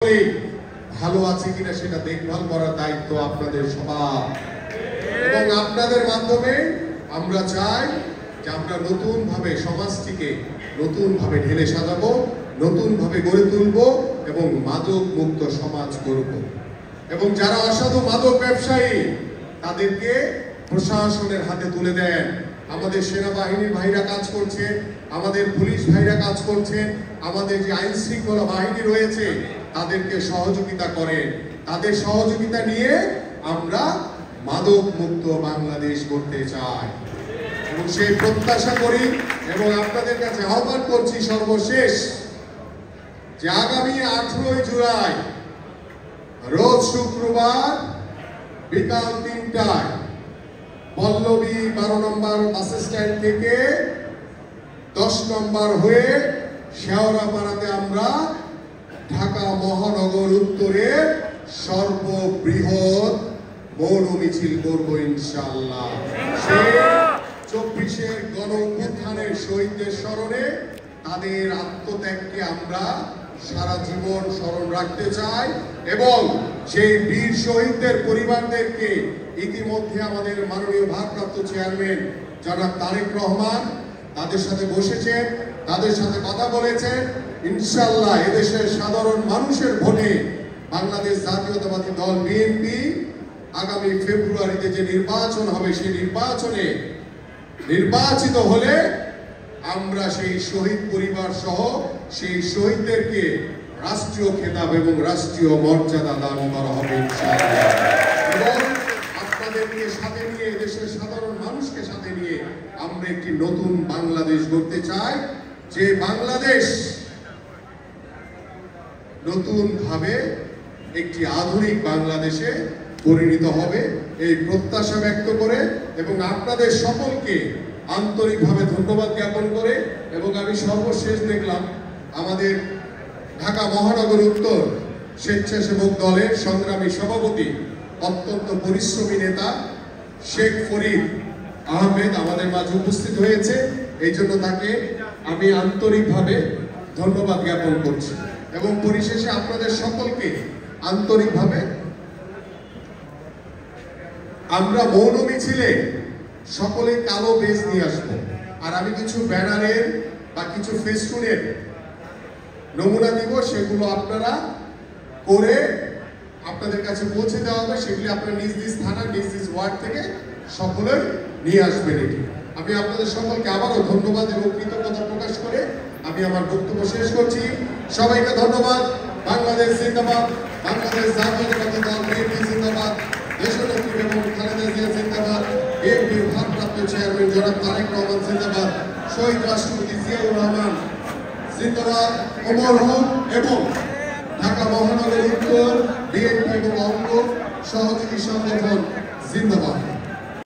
সকলেই ভালো আছে কিনা সেটা দেখভাল করার দায়িত্ব আপনাদের সবার। এবং আপনাদের মাধ্যমে আমরা চাই যে আমরা নতুনভাবে সমাজটিকে নতুনভাবে ঢেলে সাজাবো, নতুনভাবে গড়ে তুলব এবং মাদক মুক্ত সমাজ গড়ব। এবং যারা অসাধু মাদক ব্যবসায়ী তাদেরকে প্রশাসনের হাতে তুলে দেন। আমাদের সেনাবাহিনীর ভাইরা কাজ করছে, আমাদের পুলিশ ভাইরা কাজ করছে, আমাদের যে আইন শৃঙ্খলা বাহিনী রয়েছে তাদেরকে সহযোগিতা করেন। তাদের সহযোগিতা নিয়ে আমরা মাদক মুক্ত বাংলাদেশ করতে চাই এবং সেই প্রত্যাশা করি এবং আপনাদের কাছে আহ্বান করছি সর্বশেষ যে আগামী 18 জুলাই রোজ শুক্রবার বিকাল 3টায় পল্লবী 12 নম্বর বাস স্ট্যান্ড থেকে 10 নম্বর হয়ে শেওড়াপাড়াতে আমরা ঢাকা মহানগর উত্তরের সর্ববৃহৎ মৌন মিছিল করব ইনশাআল্লাহ। সেই 24-এর গণ অভ্যুত্থানের শহীদদের স্মরণে তাদের আত্মত্যাগকে আমরা সারা জীবন স্মরণ রাখতে চাই এবং সেই বীর শহীদদের পরিবারদেরকে ইতিমধ্যে আমাদের মাননীয় ভারপ্রাপ্ত চেয়ারম্যান জনাব তারেক রহমান তাদের সাথে বসেছেন, তাদের সাথে কথা বলেছেন। ইনশাআল্লাহ এদেশের সাধারণ মানুষের ভোটে বাংলাদেশ জাতীয়তাবাদী দল বিএনপি আগামী ফেব্রুয়ারিতে যে নির্বাচন হবে সেই নির্বাচনে নির্বাচিত হলে আমরা সেই শহীদ পরিবার সহ সেই শহীদদেরকে রাষ্ট্রীয় খেতাব এবং রাষ্ট্রীয় মর্যাদা দান করা হবে ইনশাআল্লাহ। এবং আপনাদেরকে সাথে নিয়ে দেশের সাধারণ মানুষকে সাথে নিয়ে আমরা একটি নতুন বাংলাদেশ গড়তে চাই, যে বাংলাদেশ নতুন ভাবে একটি আধুনিক বাংলাদেশে পরিণত হবে এই প্রত্যাশা ব্যক্ত করে এবং আপনাদের সকলকে আন্তরিকভাবে ধন্যবাদ জ্ঞাপন করে এবং আমি সর্বশেষ দেখলাম আমাদের ঢাকা মহানগর উত্তর স্বেচ্ছাসেবক দলের সংগ্রামী সভাপতি অত্যন্ত পরিশ্রমী নেতা শেখ ফরিদ আহমেদ আমাদের মাঝে উপস্থিত হয়েছে। এই জন্য তাকে আমি আন্তরিকভাবে ধন্যবাদ জ্ঞাপন করছি এবং পরিশেষে আপনাদের সকলকে আন্তরিকভাবে আমরা মৌন মিছিলে সকলে কালো বেজ নিয়ে আসবো আর আমি কিছু ব্যানারের বা কিছু ফেস্টুনের নমুনা দিব, সেগুলো আপনারা করে আপনাদের কাছে পৌঁছে দেওয়া হবে। সেগুলি আপনারা নিজ নিজ থানা নিজ নিজ ওয়ার্ড থেকে সকলে নিয়ে আসবেন। এটি আমি আপনাদের সকলকে আবারও ধন্যবাদ এবং কৃতজ্ঞতা প্রকাশ করে আমি আমার বক্তব্য শেষ করছি। সবাইকে ধন্যবাদ। বাংলাদেশ জিন্দাবাদ, বাংলাদেশ জাতীয়তাবাদী দল বিএনপি জিন্দাবাদ, দেশনেত্রী বেগম খালেদা জিয়া জিন্দাবাদ, বিএনপির ভারপ্রাপ্ত চেয়ারম্যান জনাব তারেক রহমান জিন্দাবাদ, শহীদ রাষ্ট্রপতি জিয়াউর রহমান জিন্দাবাদ, ওমর হক এবং ঢাকা মহানগর উত্তর বিএনপি এবং অঙ্গ সহযোগী সংগঠন জিন্দাবাদ।